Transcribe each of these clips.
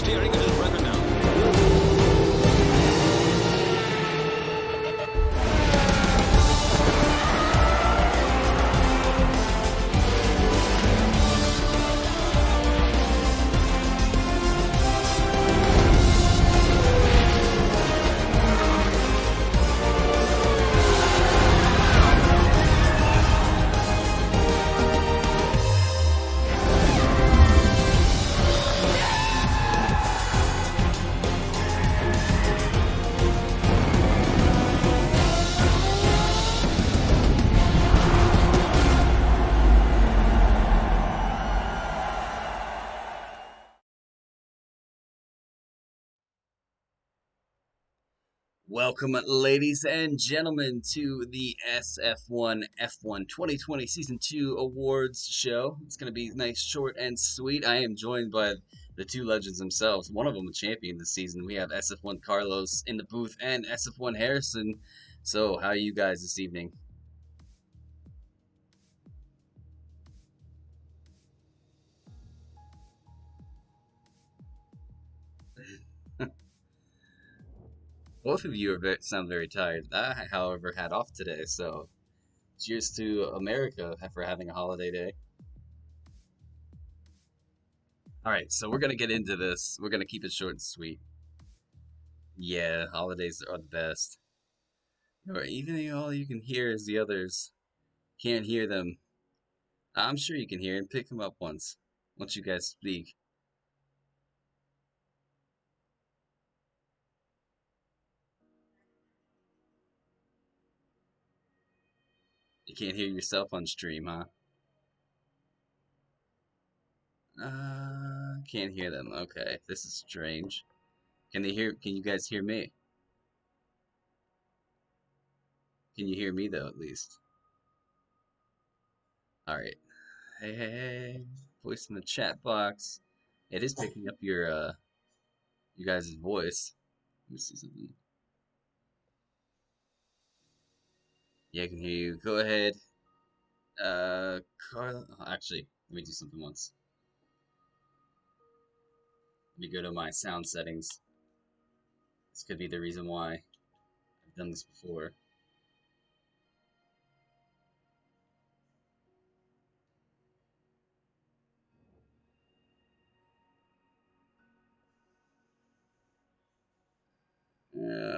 steering of his brother now. Welcome, ladies and gentlemen, to the SF1 F1 2020 Season 2 Awards show. It's going to be nice, short, and sweet. I am joined by the two legends themselves. One of them a champion this season. We have SF1 Carlos in the booth and SF1 Harrison. So, how are you guys this evening? Both of you sound very tired. I, however, had off today, so cheers to America for having a holiday day. All right, so we're gonna get into this. We're gonna keep it short and sweet. Yeah, holidays are the best. Or even all you can hear is the others. Can't hear them. I'm sure you can hear and pick them up once you guys speak. You can't hear yourself on stream, huh? Can't hear them. Okay, this is strange. Can you guys hear me? Can you hear me though, at least? All right. Hey, voice in the chat box. It is picking up you guys' voice. Let me see something. Yeah, I can hear you. Go ahead. Carl. Actually, let me do something once. Let me go to my sound settings. This could be the reason why I've done this before.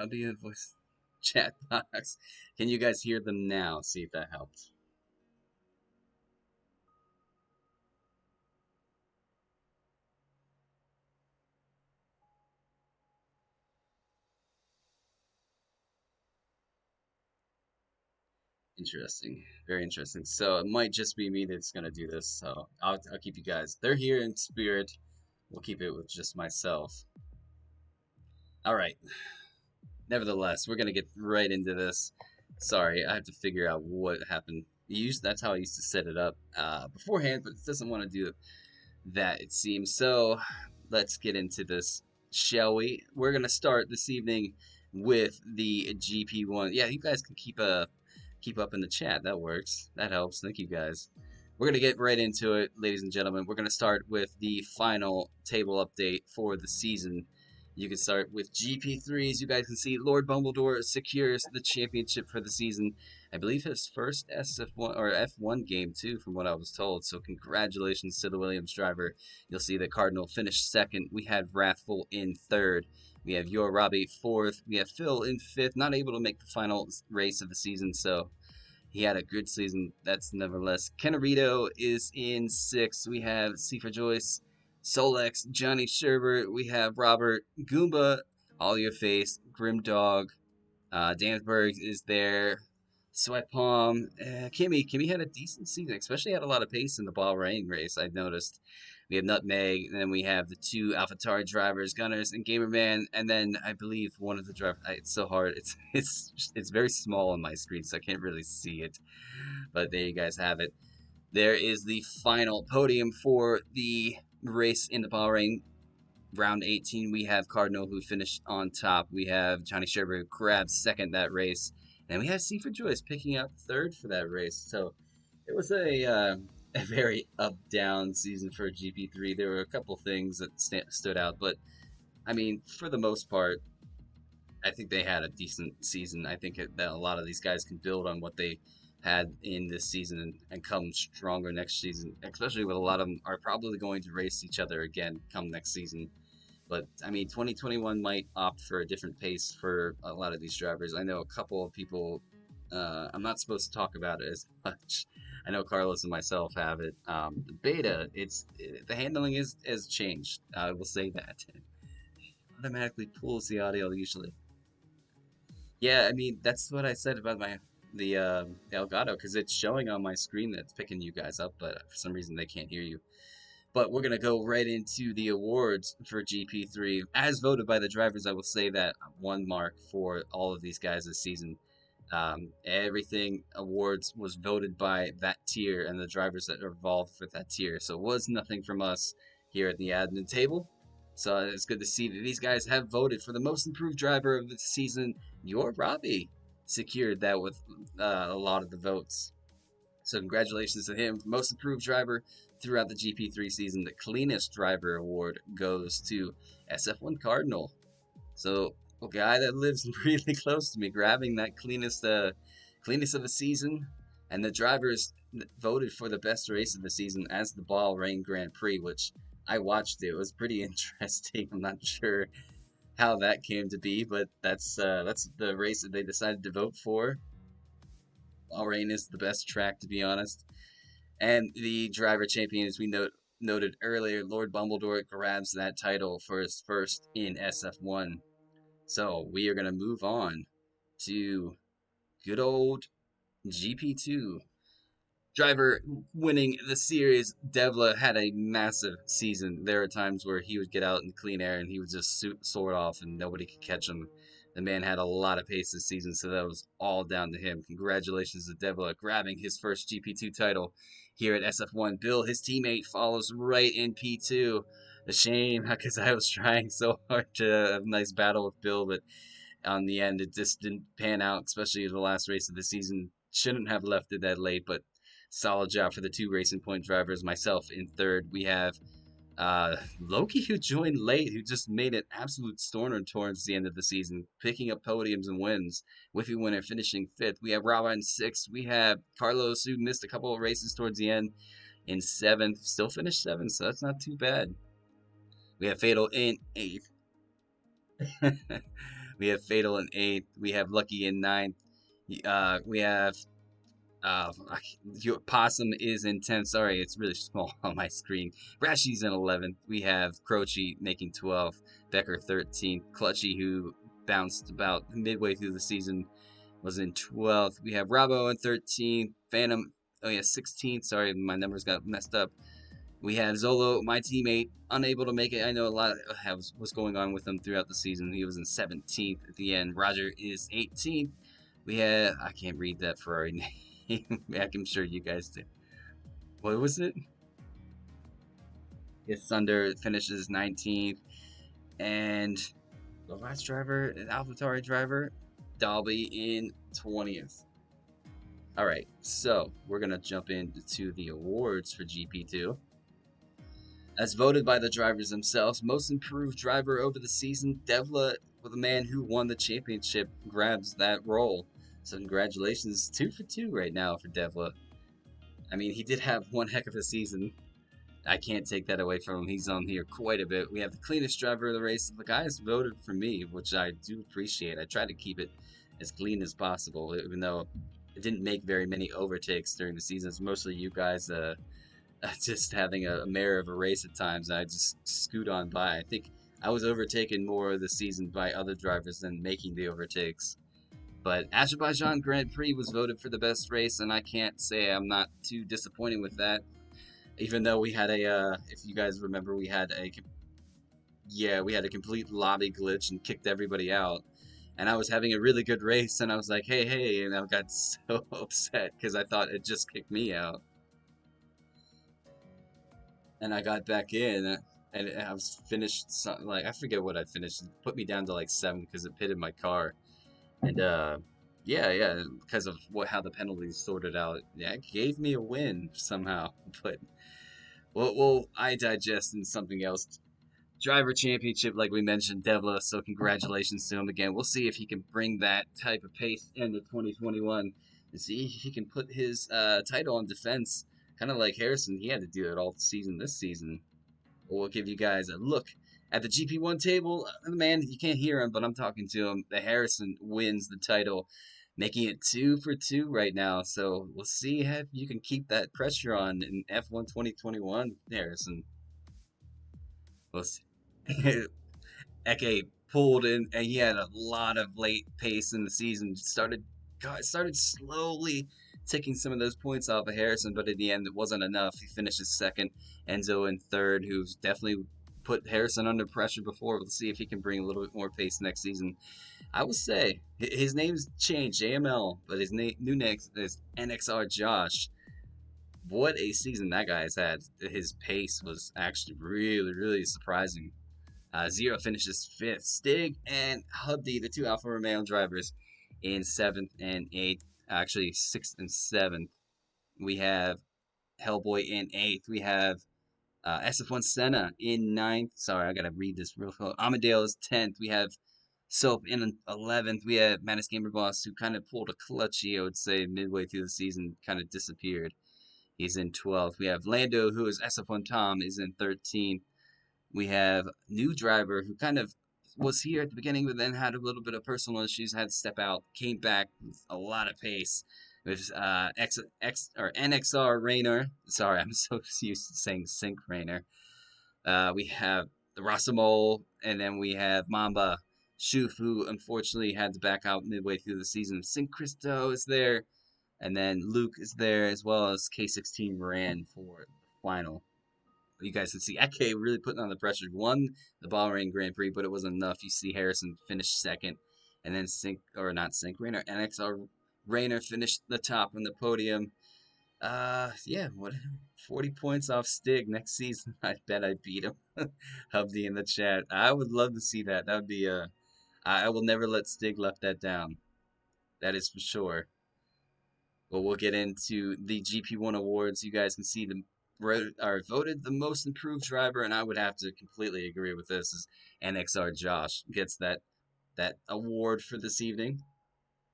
I'll be in the voice chat box. Can you guys hear them now? See if that helped. Interesting. Very interesting. So it might just be me that's gonna do this. So I'll keep you guys. They're here in spirit. We'll keep it with just myself. All right. Nevertheless, we're gonna get right into this. Sorry, I have to figure out what happened. That's how I used to set it up beforehand, but it doesn't want to do that, it seems. So let's get into this, shall we? We're gonna start this evening with the GP1. Yeah, you guys can keep up in the chat. That works. That helps. Thank you guys. We're gonna get right into it, ladies and gentlemen. We're gonna start with the final table update for the season. You can start with GP3s. You guys can see Lord Bumbledore secures the championship for the season. I believe his first SF1 or F1 game too, from what I was told. So congratulations to the Williams driver. You'll see that Cardinal finished second. We had Wrathful in third. We have Your Robbie fourth. We have Phil in fifth. Not able to make the final race of the season, so he had a good season. That's nevertheless. Kenarito is in sixth. We have Cipher Joyce, Solex, Johnny Sherbert. We have Robert, Goomba, All Your Face, Grimdog. Dansberg is there. Sweat Palm. Kimmy had a decent season, especially had a lot of pace in the Bahrain race, I've noticed. We have Nutmeg, and then we have the two AlphaTauri drivers, Gunners, and Gamerman, and then I believe one of the drivers. It's so hard. It's very small on my screen, so I can't really see it. But there you guys have it. There is the final podium for the race in the Bahrain. Round 18, we have Cardinal, who finished on top. We have Johnny Sherbert, who grabbed second that race. And we had Seaford Joyce picking up third for that race. So it was a a very up-down season for GP3. There were a couple things that stood out, but I mean, for the most part, I think they had a decent season. I think that a lot of these guys can build on what they had in this season and come stronger next season, especially with a lot of them are probably going to race each other again come next season. But I mean, 2021 might opt for a different pace for a lot of these drivers. I know a couple of people. I'm not supposed to talk about it as much. I know Carlos and myself have it. The beta, the handling is has changed. I will say that. It automatically pulls the audio usually. Yeah, I mean that's what I said about the Elgato because it's showing on my screen that's picking you guys up, but for some reason they can't hear you. But we're gonna go right into the awards for GP3 as voted by the drivers. I will say that one mark for all of these guys this season. Everything awards was voted by that tier and the drivers that are involved with that tier. So it was nothing from us here at the admin table. So it's good to see that these guys have voted for the most improved driver of the season. Your Robbie secured that with a lot of the votes. So congratulations to him. Most improved driver throughout the GP3 season. The cleanest driver award goes to SF1 Cardinal. So a guy that lives really close to me, grabbing that cleanest of the season, and the drivers voted for the best race of the season as the Bahrain Grand Prix, which I watched. It was pretty interesting. I'm not sure how that came to be, but that's the race that they decided to vote for. Bahrain is the best track, to be honest. And the driver champion, as we noted earlier, Lord Bumbledore grabs that title for his first in SF1. So we are going to move on to good old GP2. Driver winning the series, Devla had a massive season. There are times where he would get out in clean air and he would just soar off and nobody could catch him. The man had a lot of pace this season, so that was all down to him. Congratulations to Devla grabbing his first GP2 title here at SF1. Bill, his teammate, follows right in P2. A shame because I was trying so hard to have a nice battle with Bill, but on the end it just didn't pan out, especially the last race of the season. Shouldn't have left it that late, but solid job for the two Racing Point drivers. Myself in third. We have Loki, who joined late, who just made an absolute stormer towards the end of the season, picking up podiums and wins. Whiffy winner finishing fifth. We have Rava in sixth. We have Carlos, who missed a couple of races towards the end, in seventh. Still finished seventh, so that's not too bad. We have Fatal in eighth. We have Fatal in eighth. We have Lucky in ninth. We have uh, your Possum is in 10th. Sorry, it's really small on my screen. Rashi's in 11th. We have Croce making 12th. Becker 13th. Clutchy, who bounced about midway through the season, was in 12th. We have Rabo in 13th. Phantom, oh yeah, 16th. Sorry, my numbers got messed up. We have Zolo, my teammate, unable to make it. I know a lot was going on with him throughout the season. He was in 17th at the end. Roger is 18th. We have, I can't read that Ferrari name. I'm sure you guys do. What was it? Yes, Thunder finishes 19th. And the last driver, an AlphaTauri driver, Dalby in 20th. All right, so we're going to jump into the awards for GP2. As voted by the drivers themselves, most improved driver over the season, Devla, the man who won the championship, grabs that role. So congratulations, 2 for 2 right now for Devla. I mean, he did have one heck of a season. I can't take that away from him. He's on here quite a bit. We have the cleanest driver of the race. The guys voted for me, which I do appreciate. I try to keep it as clean as possible, even though it didn't make very many overtakes during the season. It's mostly you guys just having a mare of a race at times. I just scoot on by. I think I was overtaken more of the season by other drivers than making the overtakes. But Azerbaijan Grand Prix was voted for the best race, and I can't say I'm not too disappointed with that. Even though we had if you guys remember, we had a complete lobby glitch and kicked everybody out. And I was having a really good race, and I was like, hey, and I got so upset because I thought it just kicked me out. And I got back in, and I was finished, like, I forget what I finished. It put me down to like 7 because it pitted my car. And Yeah, yeah, because of how the penalties sorted out. Yeah, it gave me a win somehow. But I digest in something else. Driver championship, like we mentioned, Devla. So congratulations to him again. We'll see if he can bring that type of pace into 2021 and see if he can put his title on defense. Kind of like Harrison, he had to do it all season this season. We'll give you guys a look at the GP1 table. Man, you can't hear him, but I'm talking to him. The Harrison wins the title, making it 2 for 2 right now. So we'll see if you can keep that pressure on in F1 2021, Harrison. We'll see. Eke pulled in, and he had a lot of late pace in the season. Started slowly taking some of those points off of Harrison, but in the end, it wasn't enough. He finishes second. Enzo in third, who's definitely put Harrison under pressure before. We'll see if he can bring a little bit more pace next season. I would say his name's changed, JML, but his new name is NXR Josh. What a season that guy's had. His pace was actually really, really surprising. Zero finishes fifth. Stig and Hubby, the two Alfa Romeo drivers, in seventh and eighth. Actually, sixth and seventh. We have Hellboy in eighth. We have SF1 Senna in ninth. Sorry, I gotta read this real quick. Amadale is 10th. We have Soap in 11th. We have Manus Gamer Boss, who kind of pulled a clutchy, I would say, midway through the season, kind of disappeared. He's in 12th. We have Lando, who is SF1 Tom, is in 13th. We have new driver who kind of was here at the beginning, but then had a little bit of personal issues, had to step out, came back with a lot of pace. With NXR Rainer. Sorry, I'm so used to saying Sync Rainer. We have the Rasamol, and then we have Mamba Shuf, who unfortunately had to back out midway through the season. Sync Cristo is there, and then Luke is there, as well as K16 ran for the final. You guys can see Eke really putting on the pressure. Won the Bahrain Grand Prix, but it wasn't enough. You see Harrison finish second, and then Rainer, NXR Rainer finished the top on the podium. Yeah, what 40 points off Stig next season. I bet I beat him. Hubby in the chat. I would love to see that. That would be I will never let Stig left that down. That is for sure. But we'll get into the GP1 awards. You guys can see the are voted the most improved driver, and I would have to completely agree with this. Is NXR Josh gets that award for this evening?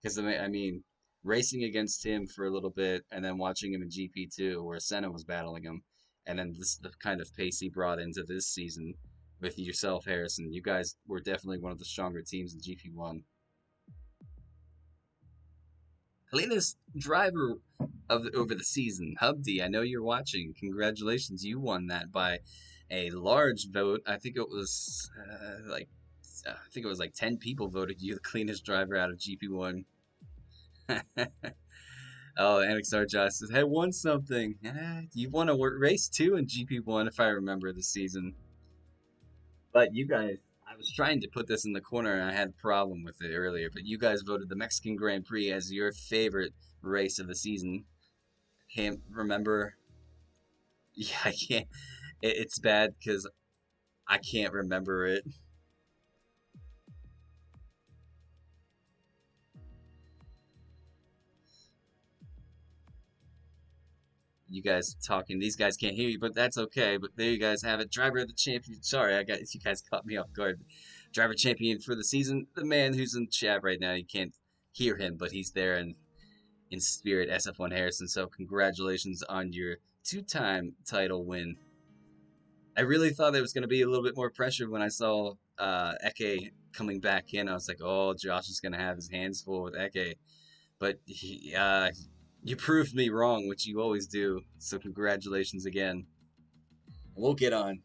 Because I mean, racing against him for a little bit, and then watching him in GP2 where Senna was battling him, and then this the kind of pace he brought into this season with yourself, Harrison. You guys were definitely one of the stronger teams in GP1. Cleanest driver over the season, Hubby. I know you're watching. Congratulations, you won that by a large vote. I think it was I think it was like 10 people voted you the cleanest driver out of GP1. Oh, NXR Josh says, "Hey, won something. You won a race too in GP1, if I remember the season." But you guys, I was trying to put this in the corner and I had a problem with it earlier. But you guys voted the Mexican Grand Prix as your favorite race of the season. Can't remember. Yeah, I can't. It's bad because I can't remember it. You guys talking. These guys can't hear you, but that's okay. But there you guys have it. Driver of the champion. Sorry, I got you guys caught me off guard. Driver champion for the season. The man who's in chat right now. You can't hear him, but he's there in spirit. SF1 Harrison. So congratulations on your two-time title win. I really thought there was going to be a little bit more pressure when I saw Eke coming back in. I was like, oh, Josh is going to have his hands full with Eke. But you proved me wrong, which you always do. So congratulations again. We'll get on.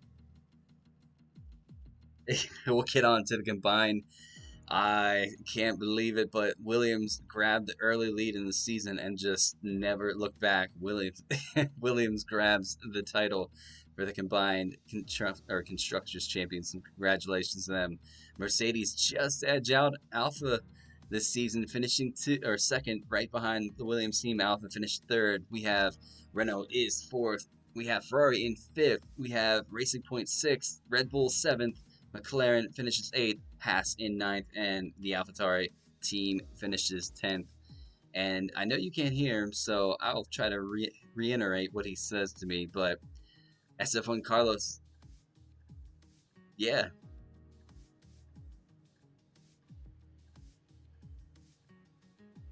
We'll get on to the combined. I can't believe it, but Williams grabbed the early lead in the season and just never looked back. Williams grabs the title for the combined constructors champions. Some congratulations to them. Mercedes just edged out Alpha this season, finishing second, right behind the Williams team. Alpha finished third. We have Renault is fourth. We have Ferrari in fifth. We have Racing Point sixth. Red Bull seventh. McLaren finishes 8th, Haas in ninth, and the AlphaTauri team finishes 10th. And I know you can't hear him, so I'll try to reiterate what he says to me. But SF1 Carlos, yeah,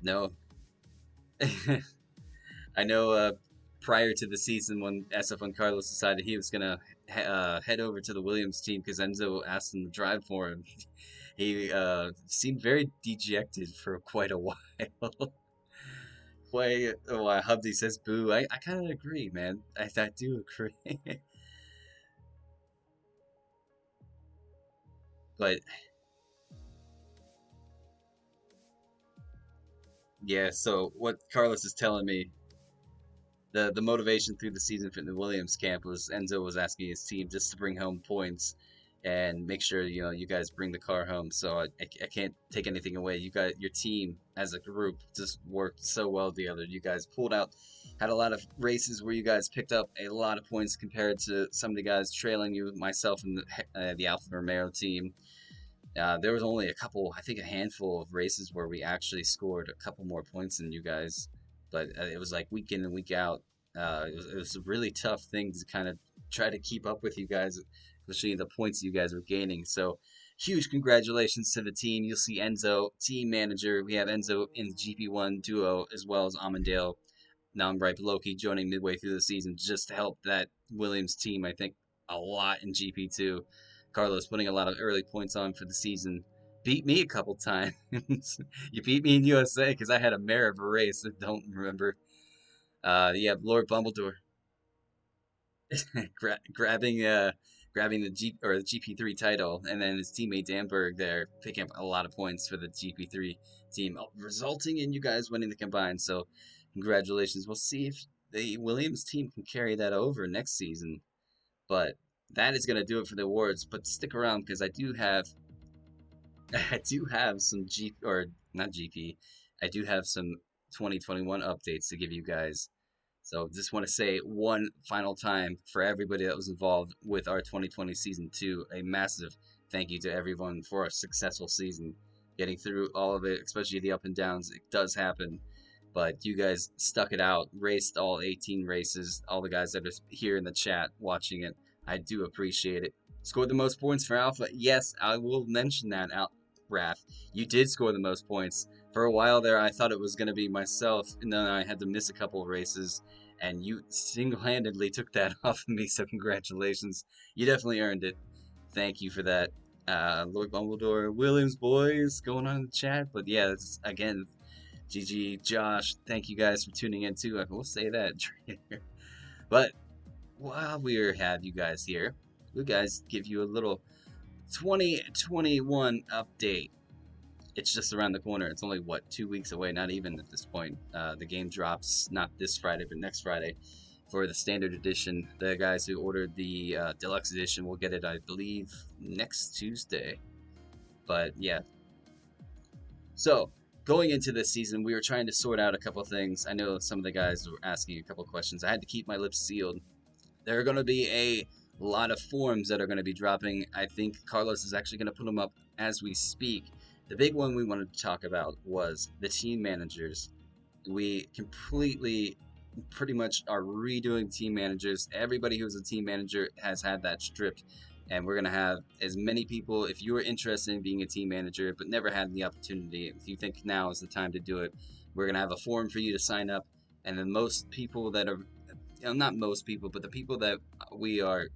no, I know. Prior to the season, when SF1 Carlos decided he was gonna head over to the Williams team because Enzo asked him to drive for him, he seemed very dejected for quite a while. Quite a while. Hubsy says, "Boo." I kind of agree, man. I do agree. But yeah, so what Carlos is telling me, the motivation through the season for the Williams camp was Enzo was asking his team just to bring home points and make sure you guys bring the car home. So I can't take anything away. You guys, your team as a group just worked so well together. You guys pulled out, had a lot of races where you guys picked up a lot of points compared to some of the guys trailing you, myself and the Alfa Romeo team. There was only a couple, I think a handful of races where we actually scored a couple more points than you guys, but it was like week in and week out. It was a really tough thing to kind of try to keep up with you guys, especially the points you guys were gaining. So, huge congratulations to the team. You'll see Enzo, team manager. We have Enzo in the GP1 duo as well as Amandale. Now I'm right Loki joining midway through the season just to help that Williams team, I think, a lot in GP2. Carlos putting a lot of early points on for the season. Beat me a couple times. You beat me in USA because I had a mare of a race. I don't remember. Yeah, Lord Bumbledore grabbing the GP3 title, and then his teammate Danberg there picking up a lot of points for the GP3 team, resulting in you guys winning the combined. So, congratulations. We'll see if the Williams team can carry that over next season. But that is going to do it for the awards. But stick around because I do have I do have some G or not GP. I do have some 2021 updates to give you guys. So just want to say one final time for everybody that was involved with our 2020 season two, a massive thank you to everyone for a successful season. Getting through all of it, especially the up and downs, it does happen. But you guys stuck it out, raced all 18 races. All the guys that are here in the chat watching it, I do appreciate it. Scored the most points for Alpha. Yes, I will mention that, Raph. You did score the most points. For a while there, I thought it was going to be myself, and then I had to miss a couple of races, and you single-handedly took that off of me, so congratulations. You definitely earned it. Thank you for that. Lord Dumbledore, Williams, boys, going on in the chat. But yeah, again, GG, Josh, thank you guys for tuning in too. I will say that. But while we have you guys here, we guys give you a little 2021 update. It's just around the corner. It's only what 2 weeks away, not even at this point. The game drops not this Friday, but next Friday for the standard edition. The guys who ordered the deluxe edition will get it, I believe, next Tuesday. But yeah, so going into this season, we were trying to sort out a couple things. I know some of the guys were asking a couple questions. I had to keep my lips sealed. There are going to be a lot of forums that are going to be dropping. I think Carlos is actually going to put them up as we speak. The big one we wanted to talk about was the team managers. We completely, pretty much are redoing team managers. Everybody who's a team manager has had that stripped. And we're going to have as many people, if you are interested in being a team manager but never had the opportunity, if you think now is the time to do it, we're going to have a forum for you to sign up. And then most people that are, not most people, but the people that we are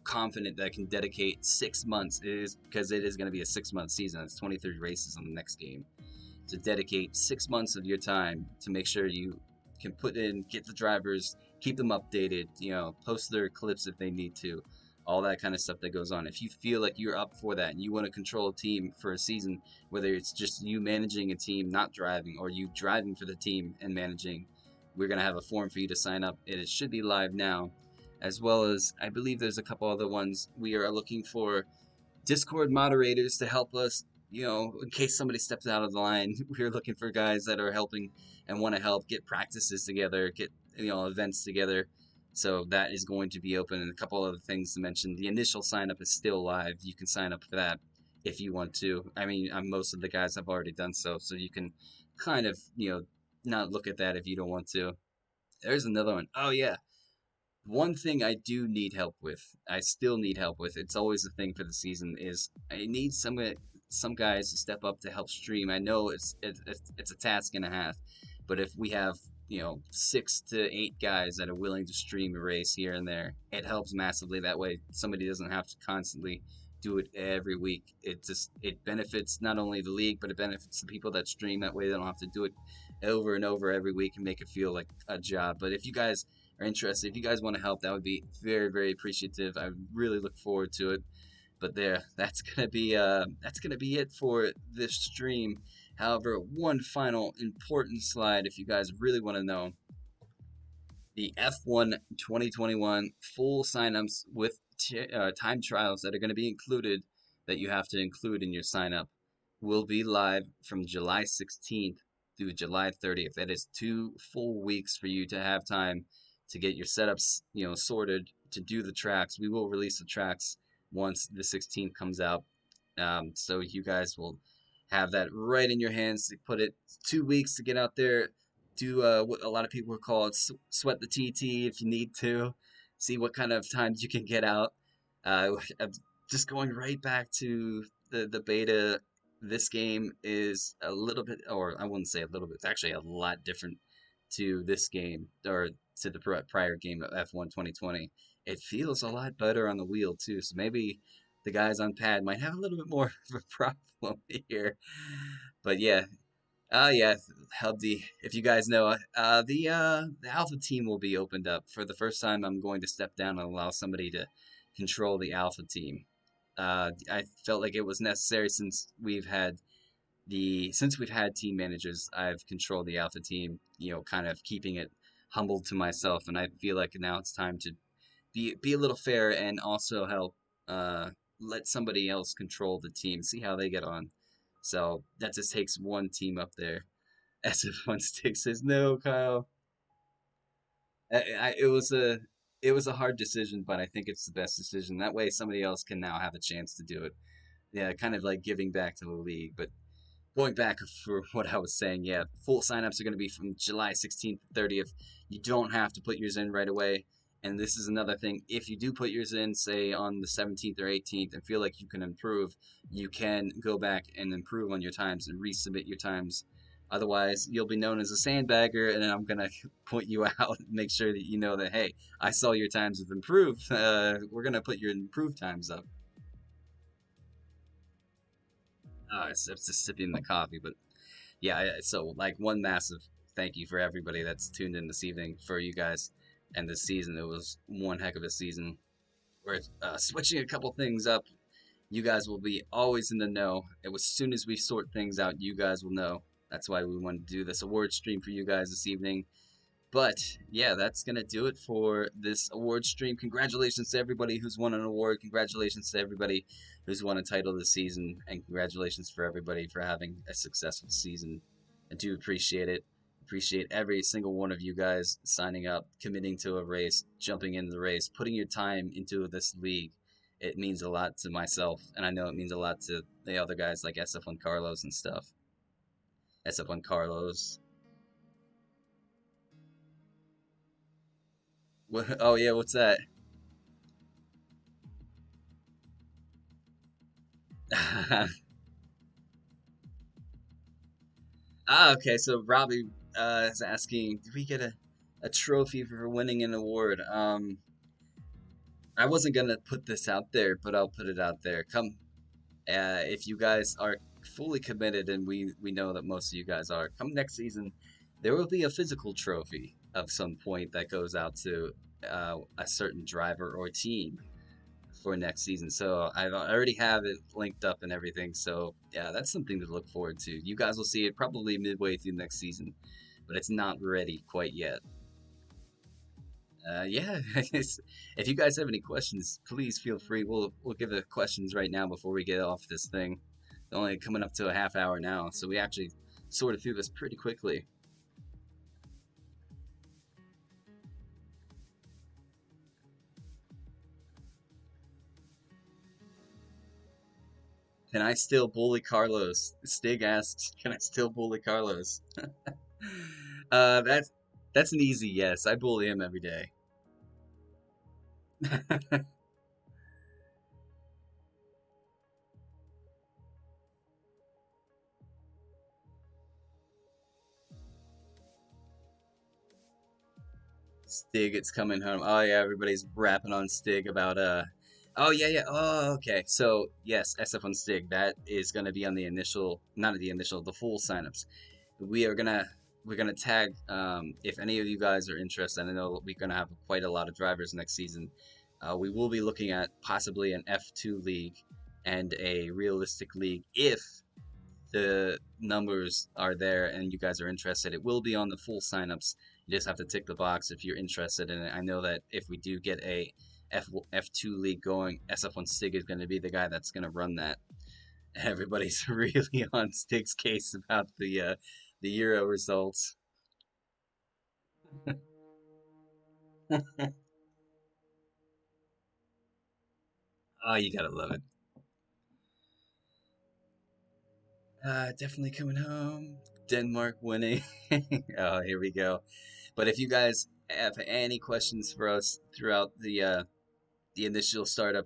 confident that can dedicate 6 months, is because it is going to be a 6 month season. It's 23 races on the next game. To dedicate 6 months of your time to make sure you can put in, get the drivers, keep them updated, post their clips if they need to, all that kind of stuff that goes on. If you feel like you're up for that and you want to control a team for a season, whether it's just you managing a team, not driving, or you driving for the team and managing, we're going to have a form for you to sign up. It should be live now, as well as I believe there's a couple other ones. We are looking for Discord moderators to help us, in case somebody steps out of the line. We're looking for guys that are helping and want to help get practices together, get, events together. So that is going to be open. And a couple other things to mention. The initial sign up is still live. You can sign up for that if you want to. I mean, most of the guys have already done so. So you can kind of, not look at that if you don't want to. There's another one. Oh yeah, one thing I do need help with, I still need help with, it's always a thing for the season, is I need some guys to step up to help stream. I know it's a task and a half, but if we have, 6 to 8 guys that are willing to stream a race here and there, it helps massively. That way, somebody doesn't have to constantly do it every week. It benefits not only the league, but it benefits the people that stream. That way, they don't have to do it over and over every week and make it feel like a job. But if you guys are interested, if you guys want to help, that would be very, very appreciative. I really look forward to it. But there, that's gonna be it for this stream. However, one final important slide, if you guys really want to know, the F1 2021 full signups with time trials that are going to be included, that you have to include in your sign up, will be live from July 16th through July 30th. That is 2 full weeks for you to have time to get your setups, sorted, to do the tracks. We will release the tracks once the 16th comes out. So you guys will have that right in your hands to put it 2 weeks to get out there, do what a lot of people would call it, sweat the TT if you need to, see what kind of times you can get out. I'm just going right back to the beta. This game is a little bit, or I wouldn't say a little bit, it's actually a lot different to this game, or to the prior game of F1 2020. It feels a lot better on the wheel too, so maybe the guys on pad might have a little bit more of a problem here. But yeah, yeah, Hubdy. If you guys know, the Alpha team will be opened up for the first time. I'm going to step down and allow somebody to control the Alpha team. I felt like it was necessary since we've had team managers. I've controlled the Alpha team, kind of keeping it humbled to myself, and I feel like now it's time to be a little fair and also help let somebody else control the team, see how they get on. So that just takes one team up there. SF1 Stick says, "No, Kyle." I, it was a hard decision, but I think it's the best decision. That way, somebody else can now have a chance to do it. Yeah, kind of like giving back to the league. But going back for what I was saying, yeah, full signups are going to be from July 16th to 30th. You don't have to put yours in right away. And this is another thing. If you do put yours in, say on the 17th or 18th, and feel like you can improve, you can go back and improve on your times and resubmit your times. Otherwise, you'll be known as a sandbagger, and then I'm going to point you out and make sure that you know that, hey, I saw your times have improved. We're going to put your improved times up. It's just sipping the coffee, but yeah, so like one massive thank you for everybody that's tuned in this evening for you guys and this season. It was one heck of a season. We're switching a couple things up. You guys will be always in the know. And as soon as we sort things out, you guys will know. That's why we wanted to do this award stream for you guys this evening. But yeah, that's gonna do it for this award stream. Congratulations to everybody who's won an award. Congratulations to everybody who's won a title this season, and congratulations for everybody for having a successful season. I do appreciate it. Appreciate every single one of you guys signing up, committing to a race, jumping into the race, putting your time into this league. It means a lot to myself, and I know it means a lot to the other guys like SF1 Carlos and stuff. SF1 Carlos. What, oh yeah, what's that? Okay. So Robbie is asking, did we get a trophy for winning an award? I wasn't gonna put this out there, but I'll put it out there. Come, if you guys are fully committed, and we know that most of you guys are, come next season, there will be a physical trophy of some point that goes out to a certain driver or team for next season. So I already have it linked up and everything. So yeah, that's something to look forward to. You guys will see it probably midway through next season, but it's not ready quite yet. Yeah, if you guys have any questions, please feel free. We'll give the questions right now before we get off this thing. Only coming up to a half hour now, so we actually sorted through this pretty quickly. Can I still bully Carlos? Stig asks, can I still bully Carlos? That's an easy yes. I bully him every day. Stig, it's coming home. Oh yeah, everybody's rapping on Stig about Oh yeah, yeah. Oh okay. So yes, SF1 Stig. That is gonna be on the initial, not the initial, the full signups. We are gonna we're gonna tag if any of you guys are interested. I know we're gonna have quite a lot of drivers next season. We will be looking at possibly an F2 league and a realistic league if the numbers are there and you guys are interested. It will be on the full signups. You just have to tick the box if you're interested in it. I know that if we do get a F2 league going, SF1 Stig is going to be the guy that's going to run that. Everybody's really on Stig's case about the Euro results. Oh, you gotta love it. Definitely coming home. Denmark winning. Oh, here we go. But if you guys have any questions for us throughout the initial startup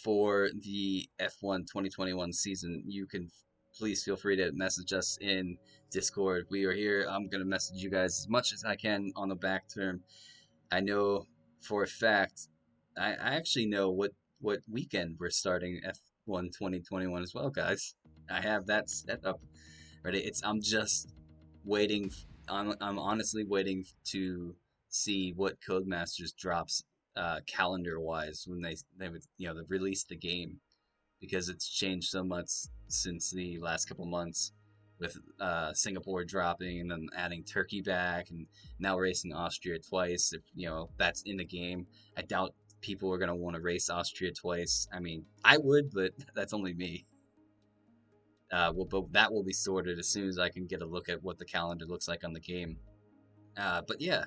for the F1 2021 season, you can please feel free to message us in Discord. We are here. I'm going to message you guys as much as I can on the back term. I know for a fact, I actually know what weekend we're starting F1 2021 as well, guys. I have that set up ready. I'm just waiting. I'm honestly waiting to see what Codemasters drops calendar wise when they would they release the game, because it's changed so much since the last couple months with Singapore dropping and then adding Turkey back and now racing Austria twice. If that's in the game, I doubt people are gonna want to race Austria twice. I mean, I would, but that's only me. But that will be sorted as soon as I can get a look at what the calendar looks like on the game. But yeah,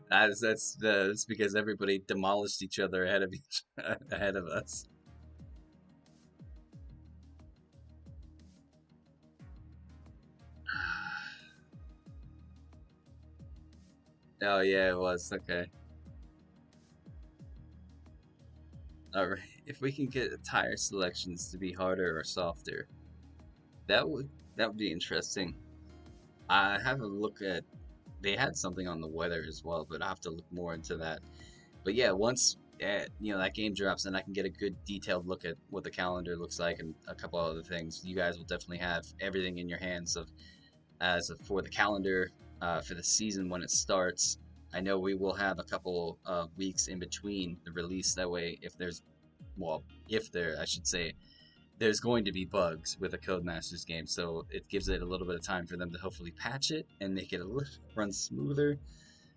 that's because everybody demolished each other ahead of ahead of us. Oh yeah, it was okay. All right, if we can get tire selections to be harder or softer, that would that would be interesting. I have a look at. They had something on the weather as well, but I have to look more into that. But yeah, once that game drops, and I can get a good detailed look at what the calendar looks like and a couple other things. You guys will definitely have everything in your hands for the calendar for the season when it starts. I know we will have a couple of weeks in between the release. That way, if there, I should say, there's going to be bugs with a Codemasters game, so it gives it a little bit of time for them to hopefully patch it and make it run smoother.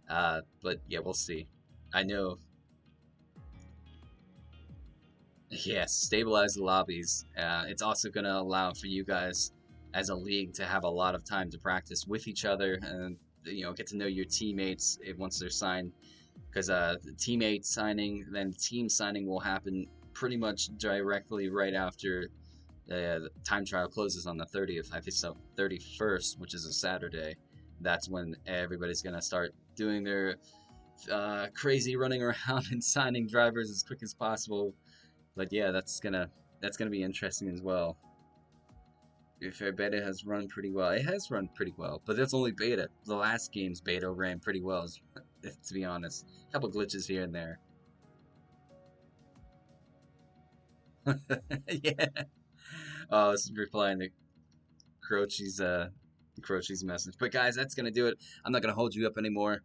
But yeah, we'll see. I know. Yes, stabilize the lobbies. It's also going to allow for you guys as a league to have a lot of time to practice with each other and get to know your teammates once they're signed. Because the teammate signing, then team signing will happen pretty much directly right after the time trial closes on the 30th. I think so, 31st, which is a Saturday. That's when everybody's gonna start doing their crazy running around and signing drivers as quick as possible. But yeah, that's gonna be interesting as well. If beta has run pretty well, it has run pretty well, but that's only beta. The last game's beta ran pretty well, to be honest. A couple glitches here and there. Yeah. Oh, this is replying to Croce's Croce's message. But guys, that's gonna do it. I'm not gonna hold you up anymore.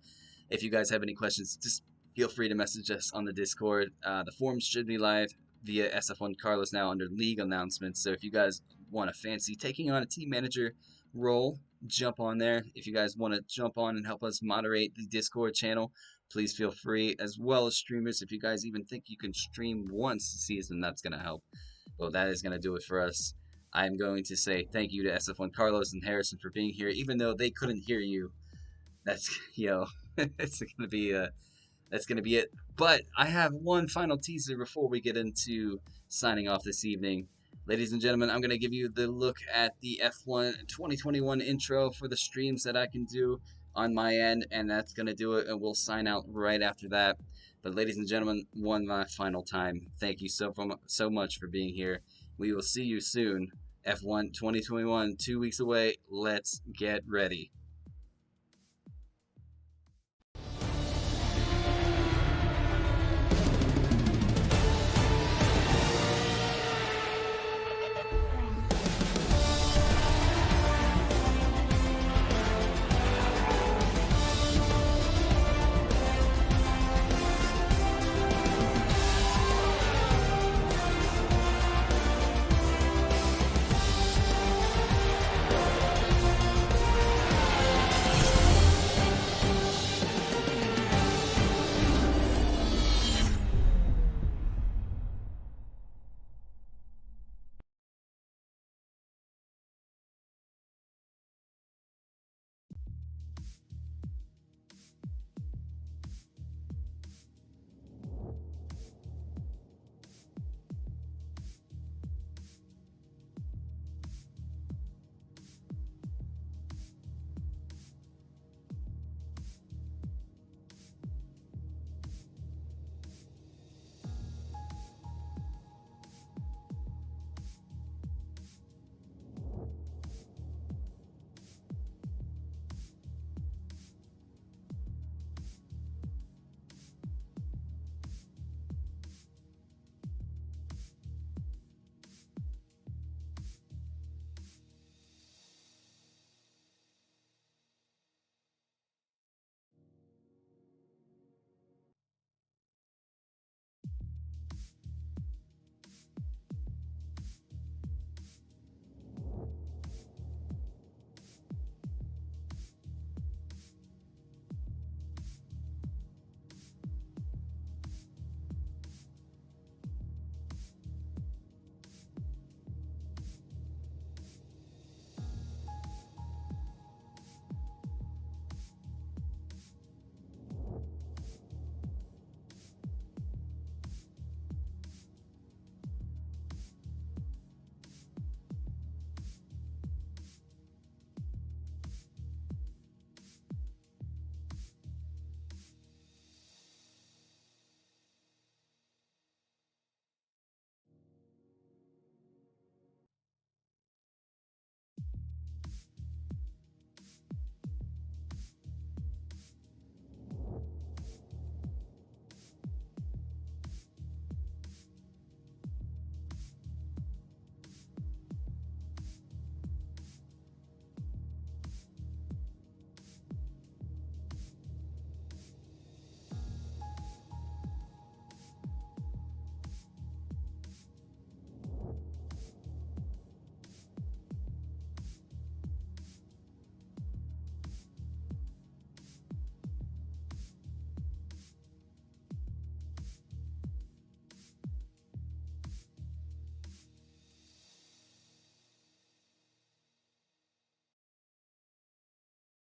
If you guys have any questions, just feel free to message us on the Discord. The forums should be live via SF1 Carlos now under league announcements. So if you guys want to fancy taking on a team manager role, jump on there. If you guys want to jump on and help us moderate the Discord channel, please feel free. As well as streamers, if you guys even think you can stream once a season, that's gonna help. Well, that is gonna do it for us. I'm going to say thank you to SF1 Carlos and Harrison for being here, even though they couldn't hear you. That's it's gonna be that's gonna be it. But I have one final teaser before we get into signing off this evening. Ladies and gentlemen, I'm going to give you the look at the F1 2021 intro for the streams that I can do on my end, and that's going to do it, and we'll sign out right after that. But ladies and gentlemen, one last final time, thank you so much for being here. We will see you soon. F1 2021, 2 weeks away. Let's get ready.